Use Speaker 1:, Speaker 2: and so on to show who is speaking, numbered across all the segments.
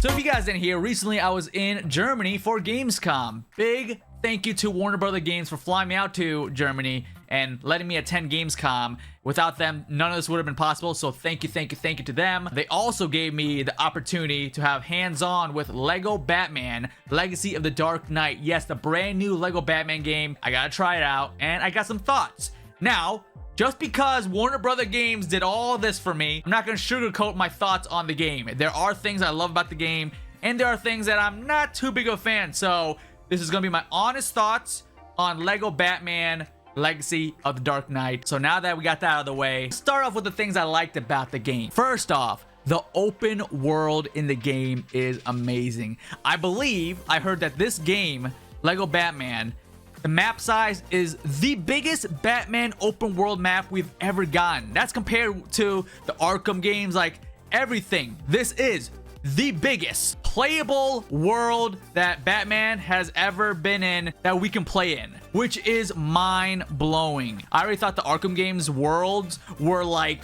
Speaker 1: So if you guys didn't hear, recently I was in Germany for Gamescom. Big thank you to Warner Brother Games for flying me out to Germany and letting me attend Gamescom. Without them, none of this would have been possible, so thank you to them. They also gave me the opportunity to have hands-on with Lego Batman Legacy of the Dark Knight. Yes, the brand new Lego Batman game. I gotta try it out, and I got some thoughts. Now, just because Warner Brother Games did all this for me, I'm not going to sugarcoat my thoughts on the game. There are things I love about the game, and there are things that I'm not too big of a fan. So this is going to be my honest thoughts on Lego Batman Legacy of the Dark Knight. So now that we got that out of the way, let's start off with the things I liked about the game. First off, the open world in the game is amazing. I heard that this game, Lego Batman, the map size is the biggest Batman open world map we've ever gotten. That's compared to the Arkham games, like everything. This is the biggest playable world that Batman has ever been in that we can play in, which is mind-blowing. I already thought the Arkham games worlds were like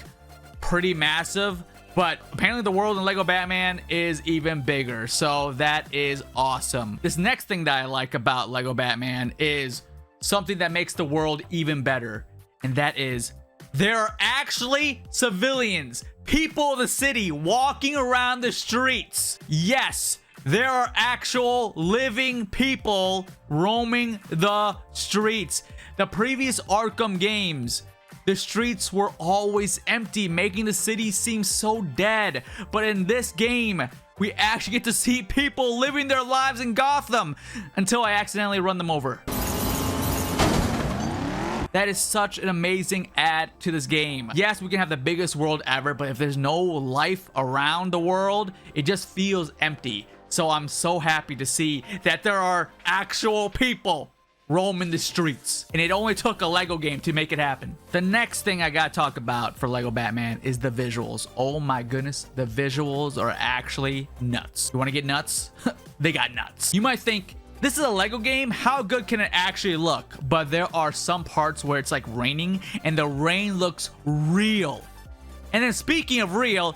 Speaker 1: pretty massive, but apparently the world in Lego Batman is even bigger, so that is awesome. This next thing that I like about Lego Batman is something that makes the world even better, and that is there are actually civilians, people of the city walking around the streets. Yes, there are actual living people roaming the streets. The previous Arkham games, the streets were always empty, making the city seem so dead. But in this game, we actually get to see people living their lives in Gotham until I accidentally run them over. That is such an amazing add to this game. Yes, we can have the biggest world ever, but if there's no life around the world, it just feels empty. So I'm so happy to see that there are actual people roaming the streets, and it only took a Lego game to make it happen. The next thing I gotta talk about for Lego Batman is the visuals. Oh my goodness, the visuals are actually nuts. You want to get nuts? They got nuts. You might think, this is a Lego game, how good can it actually look? But there are some parts where it's like raining and the rain looks real. And then speaking of real,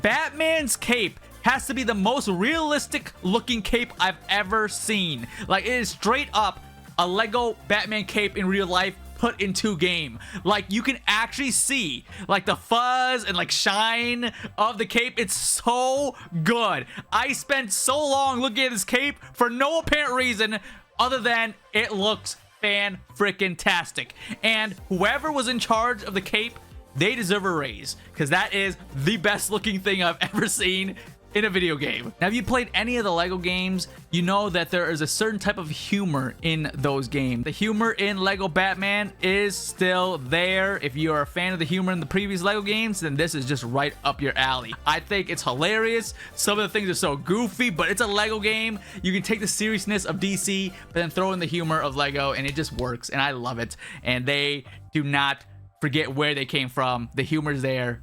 Speaker 1: Batman's cape has to be the most realistic looking cape I've ever seen. Like, it is straight up a Lego Batman cape in real life put into game. Like, you can actually see like the fuzz and like shine of the cape. It's so good. I spent so long looking at this cape for no apparent reason other than it looks fan-frickin-tastic. And whoever was in charge of the cape, they deserve a raise, because that is the best looking thing I've ever seen in a video game. Now, if you played any of the Lego games, you know that there is a certain type of humor in those games. The humor in Lego Batman is still there. If you are a fan of the humor in the previous Lego games, then this is just right up your alley. I think it's hilarious. Some of the things are so goofy, but it's a Lego game. You can take the seriousness of DC, but then throw in the humor of Lego, and it just works, and I love it. And they do not forget where they came from. The humor's there,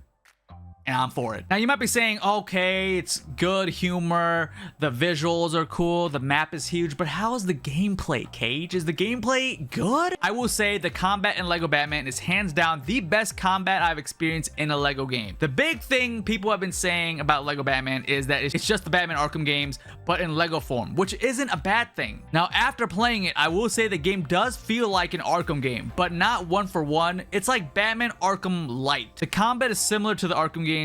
Speaker 1: and I'm for it. Now, you might be saying, okay, it's good humor, the visuals are cool, the map is huge, but how is the gameplay, Cage? Is the gameplay good? I will say the combat in Lego Batman is hands down the best combat I've experienced in a Lego game. The big thing people have been saying about Lego Batman is that it's just the Batman Arkham games, but in Lego form, which isn't a bad thing. Now, after playing it, I will say the game does feel like an Arkham game, but not one for one. It's like Batman Arkham Light. The combat is similar to the Arkham games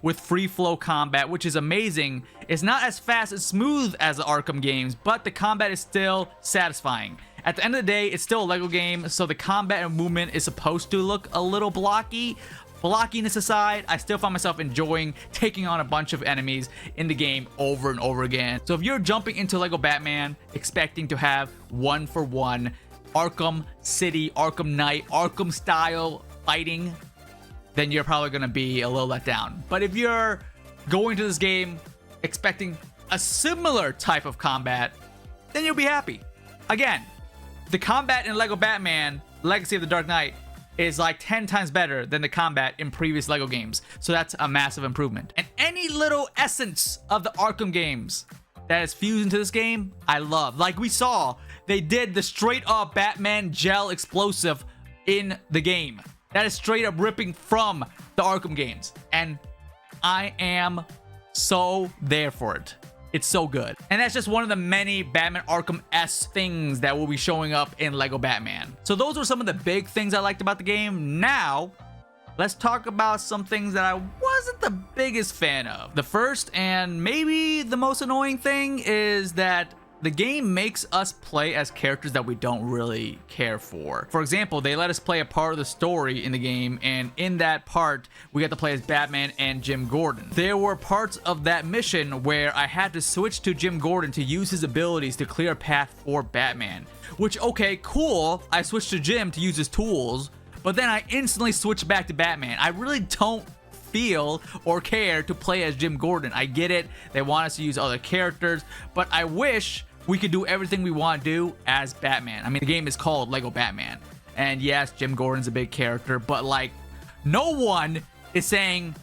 Speaker 1: with free flow combat, which is amazing. It's not as fast and smooth as the Arkham games, but the combat is still satisfying. At the end of the day, it's still a Lego game, so the combat and movement is supposed to look a little blocky. Blockiness aside, I still find myself enjoying taking on a bunch of enemies in the game over and over again. So if you're jumping into Lego Batman expecting to have one-for-one Arkham City, Arkham Knight, Arkham style fighting, then you're probably going to be a little let down. But if you're going to this game expecting a similar type of combat, then you'll be happy. Again, the combat in Lego Batman Legacy of the Dark Knight is like 10 times better than the combat in previous Lego games. So that's a massive improvement. And any little essence of the Arkham games that is fused into this game, I love. Like we saw, they did the straight up Batman gel explosive in the game. That is straight up ripping from the Arkham games. And I am so there for it. It's so good. And that's just one of the many Batman Arkham-esque things that will be showing up in Lego Batman. So those were some of the big things I liked about the game. Now, let's talk about some things that I wasn't the biggest fan of. The first and maybe the most annoying thing is that the game makes us play as characters that we don't really care for. For example, they let us play a part of the story in the game, and in that part, we got to play as Batman and Jim Gordon. There were parts of that mission where I had to switch to Jim Gordon to use his abilities to clear a path for Batman. Which, okay, cool, I switched to Jim to use his tools, but then I instantly switched back to Batman. I really don't feel or care to play as Jim Gordon. I get it, they want us to use other characters, but I wish we could do everything we want to do as Batman. I mean, the game is called Lego Batman, and yes, Jim Gordon's a big character, but like, no one is saying,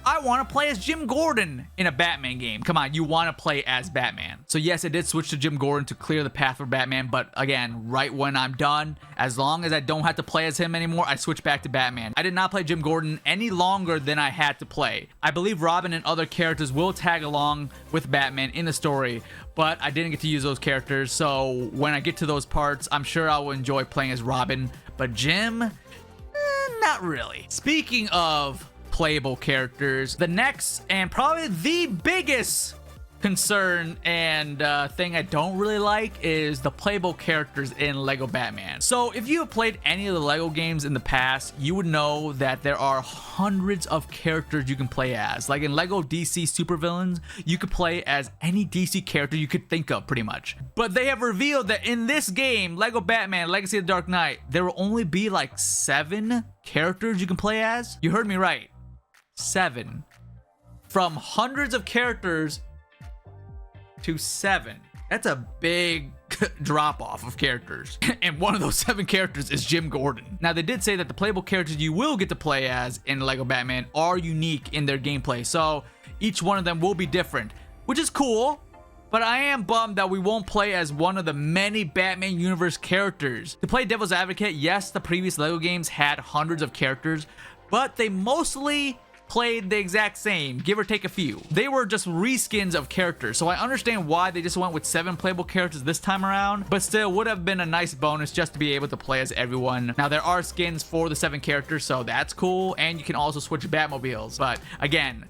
Speaker 1: I want to play as Jim Gordon in a Batman game. Come on, you want to play as Batman. So yes, I did switch to Jim Gordon to clear the path for Batman, but again, right when I'm done, as long as I don't have to play as him anymore, I switch back to Batman. I did not play Jim Gordon any longer than I had to play. I believe Robin and other characters will tag along with Batman in the story, but I didn't get to use those characters, so when I get to those parts, I'm sure I will enjoy playing as Robin, but Jim, not really. Speaking of playable characters, the next and probably the biggest concern and thing I don't really like is the playable characters in Lego Batman. So if you have played any of the Lego games in the past, you would know that there are hundreds of characters you can play as. Like in Lego DC Supervillains, you could play as any DC character you could think of pretty much. But they have revealed that in this game, Lego Batman Legacy of the Dark Knight, there will only be like 7 characters you can play as. You heard me right. 7. From hundreds of characters to 7. That's a big drop off of characters. And one of those 7 characters is Jim Gordon. Now, they did say that the playable characters you will get to play as in Lego Batman are unique in their gameplay. So each one of them will be different, which is cool. But I am bummed that we won't play as one of the many Batman universe characters. To play devil's advocate, yes, the previous Lego games had hundreds of characters, but they mostly played the exact same, give or take a few. They were just reskins of characters, so I understand why they just went with 7 playable characters this time around, but still would have been a nice bonus just to be able to play as everyone. Now, there are skins for the 7 characters, so that's cool, and you can also switch Batmobiles, but again,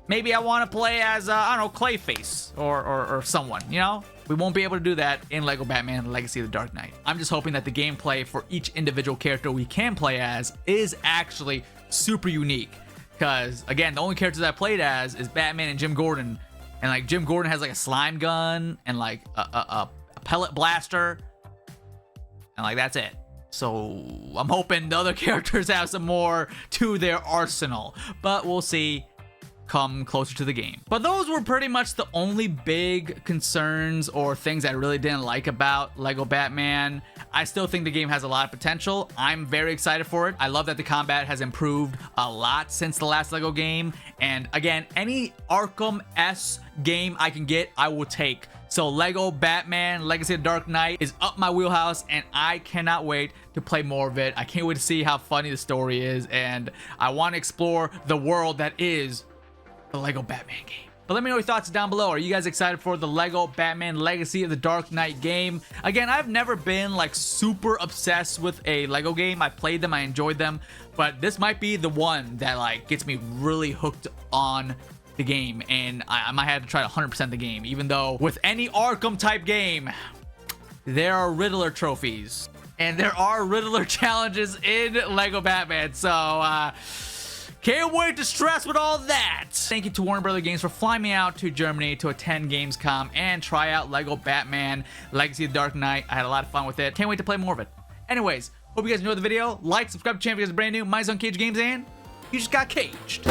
Speaker 1: maybe I want to play as, I don't know, Clayface or someone, you know? We won't be able to do that in Lego Batman Legacy of the Dark Knight. I'm just hoping that the gameplay for each individual character we can play as is actually super unique. Because, again, the only characters I played as is Batman and Jim Gordon. And, like, Jim Gordon has, like, a slime gun and, like, a pellet blaster. And, like, that's it. So, I'm hoping the other characters have some more to their arsenal. But we'll see come closer to the game. But those were pretty much the only big concerns or things I really didn't like about Lego Batman. I still think the game has a lot of potential. I'm very excited for it. I love that the combat has improved a lot since the last Lego game. And again, any Arkham-esque game I can get, I will take. So Lego Batman Legacy of the Dark Knight is up my wheelhouse, and I cannot wait to play more of it. I can't wait to see how funny the story is, and I want to explore the world that is the Lego Batman game. But let me know your thoughts down below. Are you guys excited for the Lego Batman Legacy of the Dark Knight game? Again, I've never been like super obsessed with a Lego game. I played them, I enjoyed them, but this might be the one that like gets me really hooked on the game, and I might have to try to 100% the game, even though with any Arkham type game, there are Riddler trophies, and there are Riddler challenges in Lego Batman, so can't wait to stress with all that. Thank you to Warner Brother Games for flying me out to Germany to attend Gamescom and try out Lego Batman Legacy of the Dark Knight. I had a lot of fun with it. Can't wait to play more of it. Anyways, hope you guys enjoyed the video. Like, subscribe to the channel if you guys are brand new. My name's unCAGEDgamez, and you just got caged.